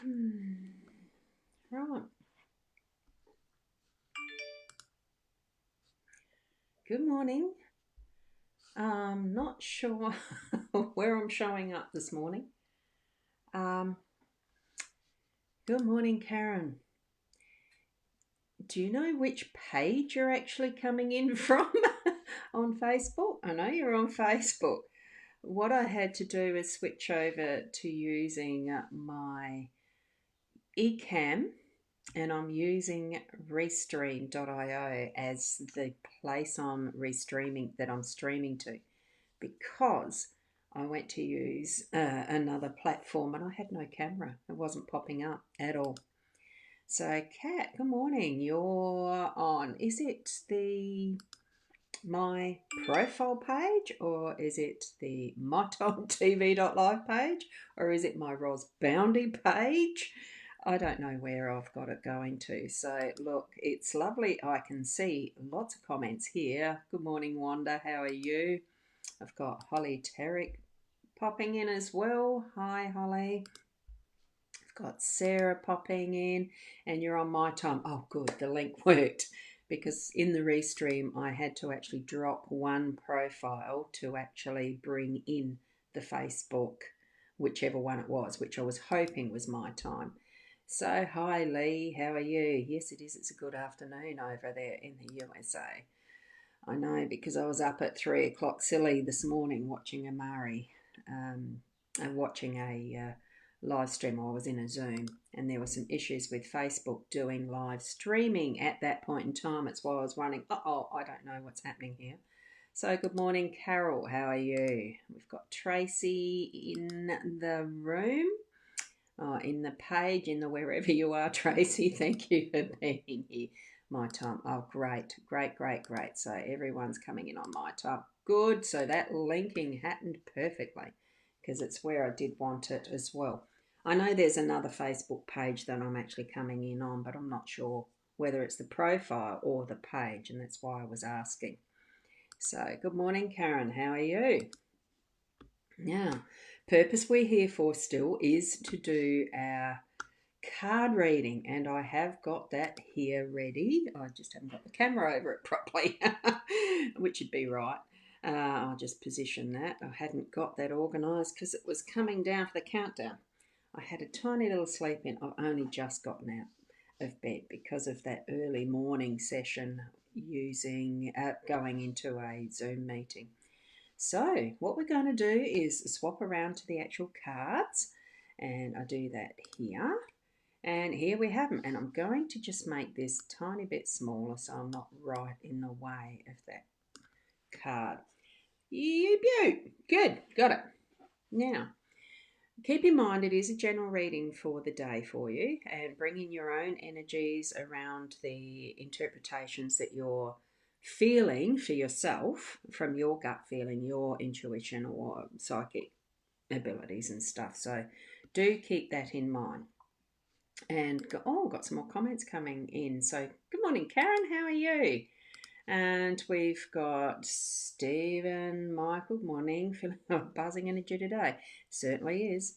Right. Good morning. Not sure where I'm showing up this morning. Um, Good morning, Karen. Do you know which page you're actually coming in from on Facebook? I know you're on Facebook. What I had to do is switch over to using my eCam, and I'm using Restream.io as the place I'm streaming to, because I went to use another platform and I had no camera. It wasn't popping up at all. So, Kat, good morning. You're on. Is it the my profile page, or is it the mytoptv.live page, or is it my Ros Boundy page? I don't know where I've got it going to. So, look, it's lovely. I can see lots of comments here. Good morning, Wanda. How are you? I've got Holly Terrick popping in as well. Hi, Holly. I've got Sarah popping in, and you're on my time. Oh, good, the link worked, because in the restream I had to actually drop one profile to actually bring in the Facebook, whichever one it was, which I was hoping was my time. So, hi Lee, how are you? Yes, it is. It's a good afternoon over there in the USA. I know, because I was up at 3 o'clock silly this morning watching and watching a live stream. I was in a Zoom, and there were some issues with Facebook doing live streaming at that point in time. It's why I was running. I don't know what's happening here. So, good morning, Carol. How are you? We've got Tracy in the room. In the page, in the wherever you are, Tracy. Thank you for being here. My time. Oh, great, great, great, great. So everyone's coming in on my time. Good. So that linking happened perfectly, because it's where I did want it as well. I know there's another Facebook page that I'm actually coming in on, but I'm not sure whether it's the profile or the page, and that's why I was asking. So, good morning, Karen. How are you? Now, purpose we're here for still is to do our card reading, and I have got that here ready. I just haven't got the camera over it properly, which would be right. I'll just position that. I hadn't got that organised because it was coming down for the countdown. I had a tiny little sleep in. I've only just gotten out of bed because of that early morning session using going into a Zoom meeting. So what we're going to do is swap around to the actual cards, and I do that here. And here we have them. And I'm going to just make this tiny bit smaller so I'm not right in the way of that card. Good, got it. Now, keep in mind it is a general reading for the day for you, and bring in your own energies around the interpretations that you're feeling for yourself from your gut feeling, your intuition or psychic abilities and stuff. So do keep that in mind. And got some more comments coming in. So good morning, Karen. How are you? And we've got Stephen, Michael. Good morning. Feeling buzzing energy today. Certainly is.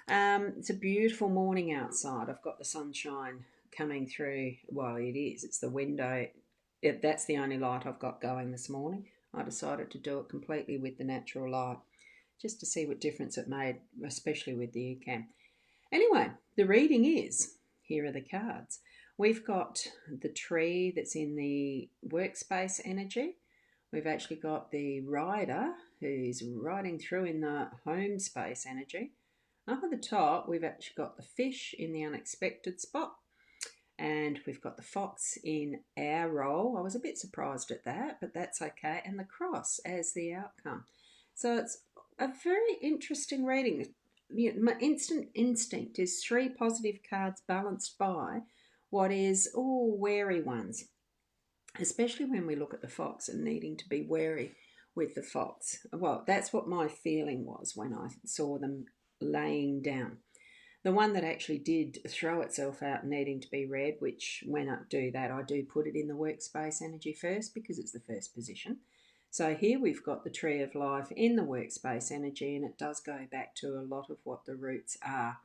It's a beautiful morning outside. I've got the sunshine coming through. Well, it is. It's the window. That's the only light I've got going this morning. I decided to do it completely with the natural light, just to see what difference it made, especially with the eCam. Anyway, the reading is, here are the cards. We've got the tree that's in the workspace energy. We've actually got the rider who's riding through in the home space energy. Up at the top, we've actually got the fish in the unexpected spot. And we've got the fox in our role. I was a bit surprised at that, but that's okay. And the cross as the outcome. So it's a very interesting reading. My instant instinct is three positive cards balanced by what is all wary ones, especially when we look at the fox and needing to be wary with the fox. Well, that's what my feeling was when I saw them laying down. The one that actually did throw itself out needing to be read, which when I do that, I do put it in the workspace energy first because it's the first position. So here we've got the tree of life in the workspace energy, and it does go back to a lot of what the roots are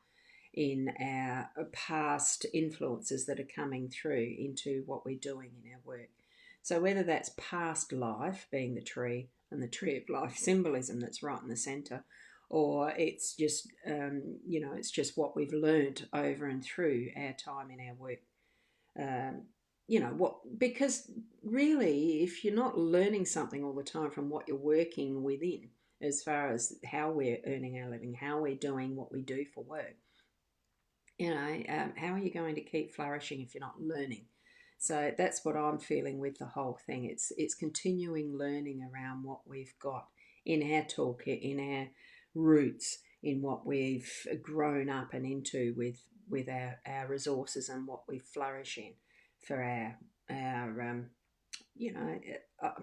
in our past influences that are coming through into what we're doing in our work. So whether that's past life, being the tree and the tree of life symbolism that's right in the centre, or it's just it's just what we've learnt over and through our time in our work. Um, because really, if you're not learning something all the time from what you're working within, as far as how we're earning our living, how we're doing what we do for work, how are you going to keep flourishing if you're not learning? So that's what I'm feeling with the whole thing. It's continuing learning around what we've got in our toolkit, in our roots, in what we've grown up and into with our resources and what we flourish in for our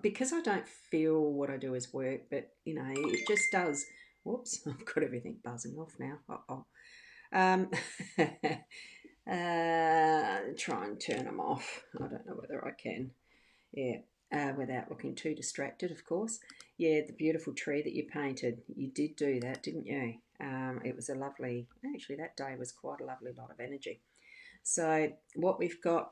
because I don't feel what I do as work, but it just does. Whoops, I've got everything buzzing off now. Uh-oh. Um, try and turn them off. I don't know whether I can. Yeah, without looking too distracted, of course. Yeah, the beautiful tree that you painted. You did do that, didn't you? It was a lovely. Actually, that day was quite a lovely lot of energy. So what we've got,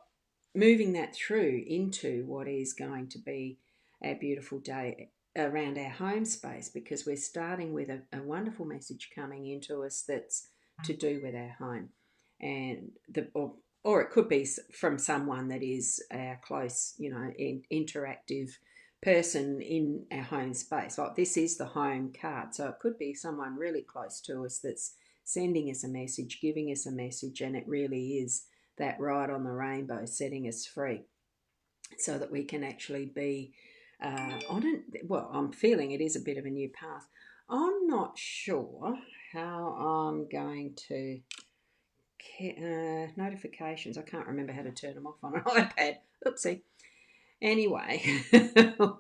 moving that through into what is going to be a beautiful day around our home space, because we're starting with a wonderful message coming into us that's to do with our home, and or it could be from someone that is our close, interactive person in our home space. Like this is the home card, so it could be someone really close to us that's sending us a message, giving us a message, and it really is that ride on the rainbow setting us free so that we can actually be on it. Well, I'm feeling it is a bit of a new path. I'm not sure how I'm going to notifications. I can't remember how to turn them off on an iPad. Oopsie. Anyway,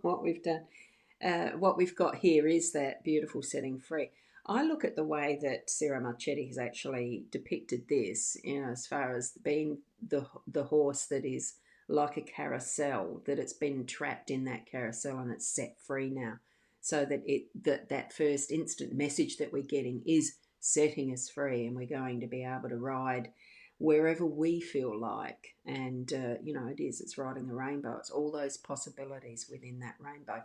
what we've got here is that beautiful setting free. I look at the way that Sarah Marchetti has actually depicted this, as far as being the horse that is like a carousel, that it's been trapped in that carousel and it's set free now, so that that first instant message that we're getting is setting us free, and we're going to be able to ride wherever we feel like. And it's riding the rainbow. It's all those possibilities within that rainbow.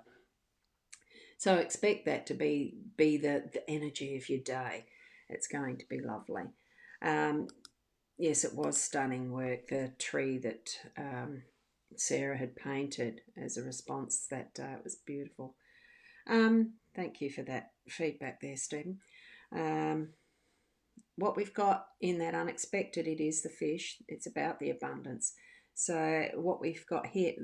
So expect that to be the energy of your day. It's going to be lovely. Yes, it was stunning work. The tree that Sarah had painted as a response that day, it was beautiful. Thank you for that feedback there, Stephen. What we've got in that unexpected, it is the fish. It's about the abundance. So what we've got here,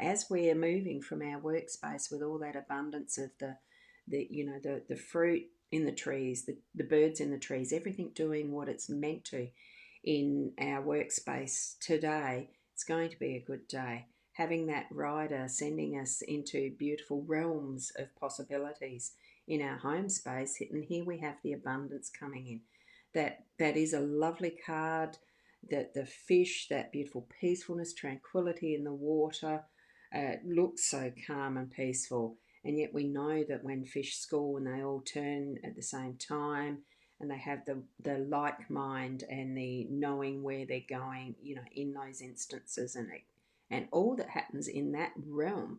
as we're moving from our workspace with all that abundance of the fruit in the trees, the birds in the trees, everything doing what it's meant to in our workspace today, it's going to be a good day. Having that rider sending us into beautiful realms of possibilities in our home space, and here we have the abundance coming in. That is a lovely card. That the fish, that beautiful peacefulness, tranquility in the water, looks so calm and peaceful. And yet we know that when fish school and they all turn at the same time, and they have the like mind and the knowing where they're going, in those instances, and all that happens in that realm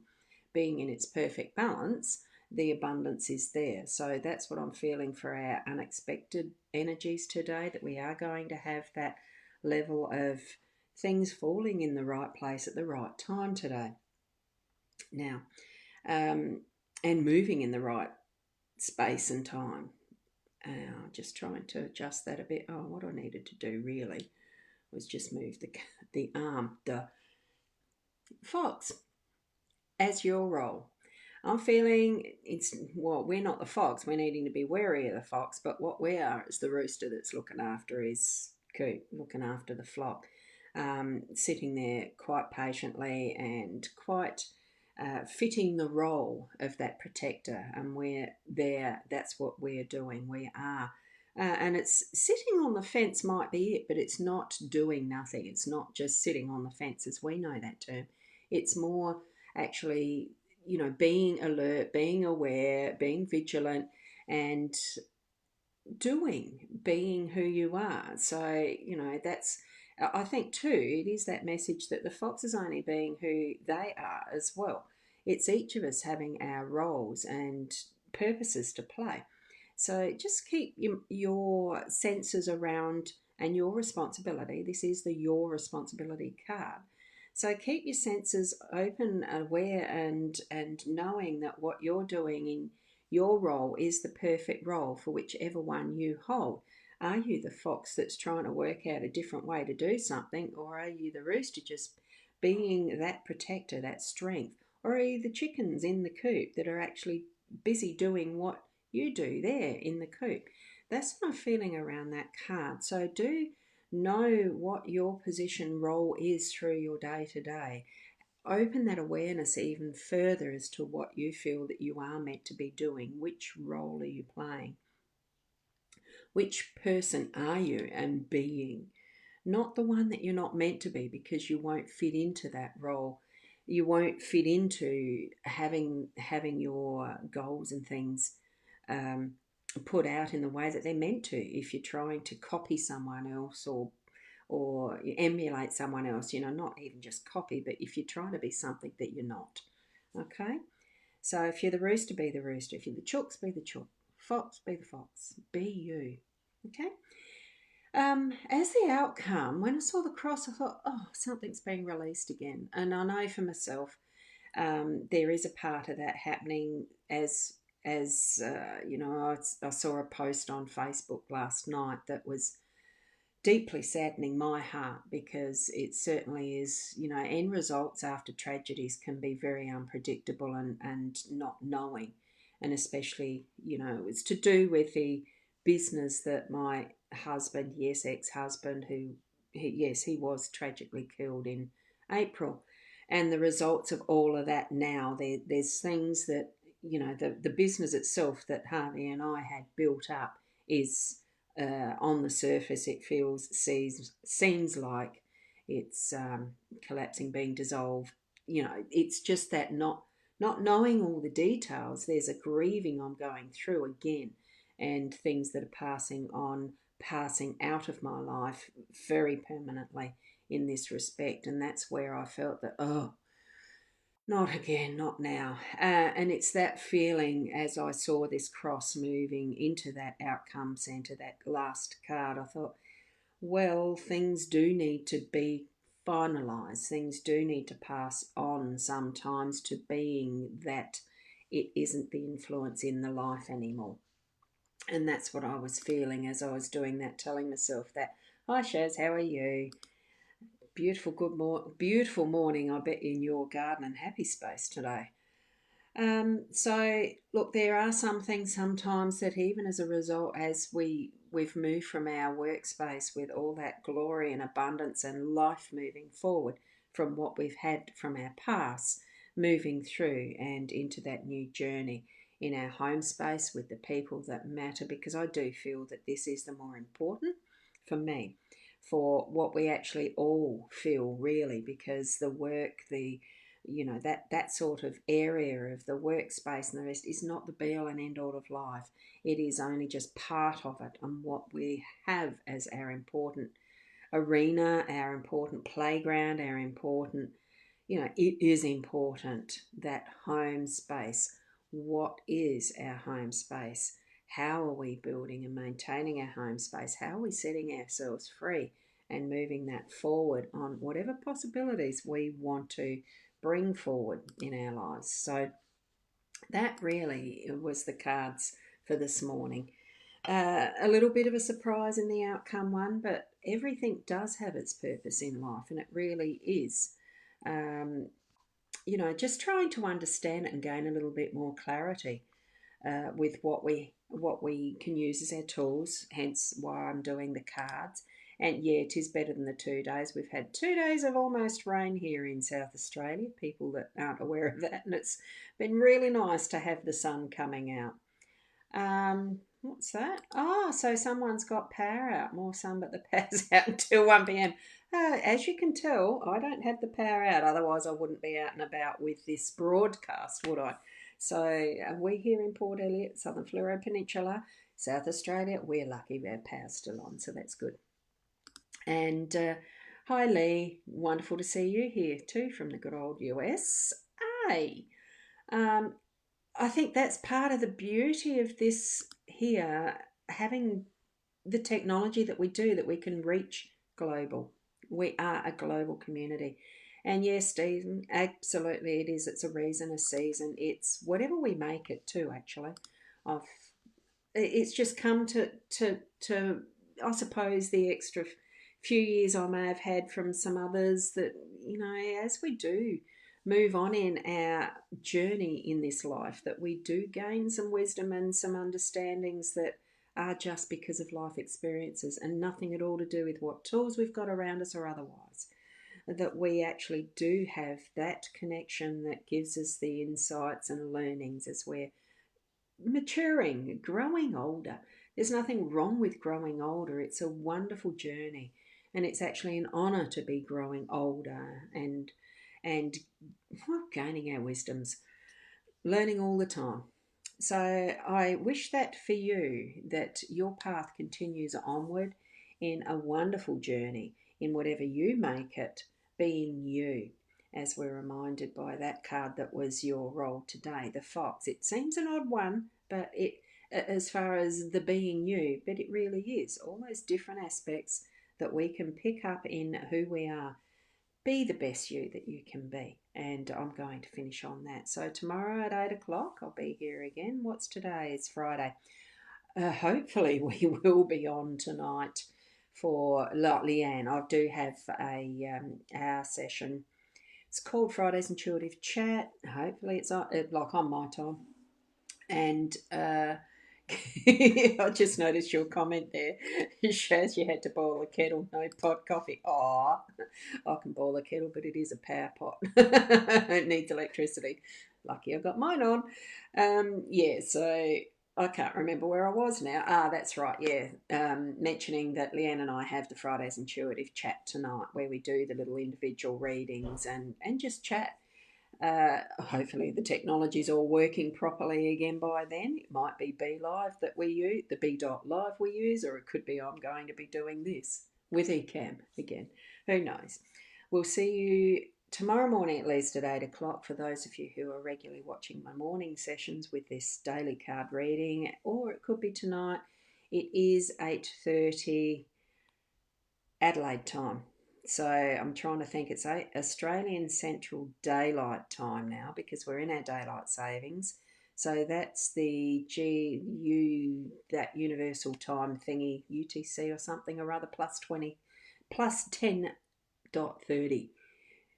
being in its perfect balance, the abundance is there. So that's what I'm feeling for our unexpected energies today, that we are going to have that level of things falling in the right place at the right time today. Now, and moving in the right space and time. Just trying to adjust that a bit. Oh, what I needed to do really was just move the arm. The fox, as your role. I'm feeling we're not the fox. We're needing to be wary of the fox, but what we are is the rooster that's looking after his coop, looking after the flock, sitting there quite patiently and quite fitting the role of that protector. And we're there. That's what we're doing. We are. And it's sitting on the fence might be it, but it's not doing nothing. It's not just sitting on the fence as we know that term. It's more actually, being alert, being aware, being vigilant, and being who you are. So, that's, I think too, it is that message that the fox is only being who they are as well. It's each of us having our roles and purposes to play. So just keep your senses around and your responsibility. This is the your responsibility card. So keep your senses open, aware, and knowing that what you're doing in your role is the perfect role for whichever one you hold. Are you the fox that's trying to work out a different way to do something, or are you the rooster just being that protector, that strength? Or are you the chickens in the coop that are actually busy doing what you do there in the coop? That's my feeling around that card. So do know what your position role is through your day to day. Open that awareness even further as to what you feel that you are meant to be doing. Which role are you playing? Which person are you and being? Not the one that you're not meant to be, because you won't fit into that role. You won't fit into having your goals and things um, put out in the way that they're meant to. If you're trying to copy someone else or you emulate someone else, not even just copy, but if you're trying to be something that you're not. Okay? So if you're the rooster, be the rooster. If you're the chooks, be the chook. Fox, be the fox. Be you. Okay? As the outcome, when I saw the cross, I thought, oh, something's being released again. And I know for myself, there is a part of that happening I saw a post on Facebook last night that was deeply saddening my heart, because it certainly is, end results after tragedies can be very unpredictable and not knowing. And especially, it's to do with the business that my husband, yes, ex-husband, he was tragically killed in April. And the results of all of that now, there's things that, the business itself that Harvey and I had built up is on the surface, it seems like it's collapsing, being dissolved. It's just that not knowing all the details. There's a grieving I'm going through again, and things that are passing out of my life very permanently in this respect. And that's where I felt that, oh, not again, not now. And it's that feeling as I saw this cross moving into that outcome centre, that last card. I thought, well, things do need to be finalised. Things do need to pass on sometimes to being that it isn't the influence in the life anymore. And that's what I was feeling as I was doing that, telling myself that, hi Shaz, how are you? Beautiful morning, I bet, in your garden and happy space today. So look, there are some things sometimes that even as a result, as we've moved from our workspace with all that glory and abundance and life moving forward from what we've had from our past, moving through and into that new journey in our home space with the people that matter, because I do feel that this is the more important for me, for what we actually all feel really, because the work, that sort of area of the workspace and the rest is not the be all and end all of life. It is only just part of it, and what we have as our important arena, our important playground, our important, it is important, that home space. What is our home space? How are we building and maintaining our home space? How are we setting ourselves free and moving that forward on whatever possibilities we want to bring forward in our lives? So that really was the cards for this morning. A little bit of a surprise in the outcome one, but everything does have its purpose in life, and it really is. Um, just trying to understand it and gain a little bit more clarity with what we can use as our tools. Hence why I'm doing the cards. And yeah, it is better than the 2 days. We've had 2 days of almost rain here in South Australia. People that aren't aware of that, and it's been really nice to have the sun coming out. What's that? Oh, so someone's got power out. More sun, but the power's out until 1 p.m. As you can tell, I don't have the power out. Otherwise, I wouldn't be out and about with this broadcast, would I? So we here in Port Elliot, Southern Fleurieu Peninsula, South Australia, we're lucky our power's still on, so that's good. And hi, Lee. Wonderful to see you here too from the good old US. Hey, um, I think that's part of the beauty of this here, having the technology that we do, that we can reach global. We are a global community. And yes, Stephen, absolutely it is. It's a reason, a season. It's whatever we make it to, actually. I've, it's just come to I suppose the extra few years I may have had from some others that, as we do move on in our journey in this life, that we do gain some wisdom and some understandings that are just because of life experiences and nothing at all to do with what tools we've got around us or otherwise. That we actually do have that connection that gives us the insights and learnings as we're maturing, growing older. There's nothing wrong with growing older. It's a wonderful journey, and it's actually an honour to be growing older and gaining our wisdoms, learning all the time. So I wish that for you, that your path continues onward in a wonderful journey in whatever you make it, being you, as we're reminded by that card that was your role today, the fox. It seems an odd one, but it, as far as the being you, but it really is all those different aspects that we can pick up in who we are. Be the best you that you can be. And I'm going to finish on that. So tomorrow at 8 o'clock, I'll be here again. What's today? It's Friday. Hopefully we will be on tonight for Leanne. I do have a our session. It's called Friday's Intuitive Chat. Hopefully it's on, like on my time. And I just noticed your comment there. Shaz, you had to boil a kettle, no pot coffee. Oh, I can boil a kettle, but it is a power pot. It needs electricity. Lucky I got mine on. Yeah, so I can't remember where I was now. That's right, yeah. Mentioning that Leanne and I have the Fridays Intuitive Chat tonight, where we do the little individual readings and just chat. Hopefully the technology's all working properly again by then. It might be BeLive that we use, the B.Live we use, or it could be I'm going to be doing this with Ecamm again. Who knows? We'll see you tomorrow morning at least at 8 o'clock for those of you who are regularly watching my morning sessions with this daily card reading, or it could be tonight. It is 8:30 Adelaide time. So I'm trying to think, it's Australian Central Daylight Time now because we're in our daylight savings. So that's the that universal time thingy, UTC or something or other, plus 20, plus 10.30.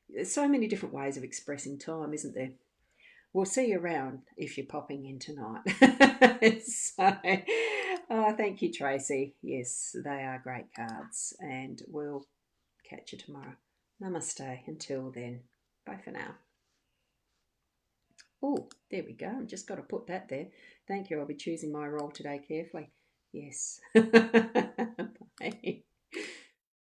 There's so many different ways of expressing time, isn't there? We'll see you around if you're popping in tonight. So, thank you, Tracy. Yes, they are great cards, and we'll catch you tomorrow. Namaste. Until then, bye for now. Oh, there we go. I've just got to put that there. Thank you. I'll be choosing my role today carefully. Yes. Bye.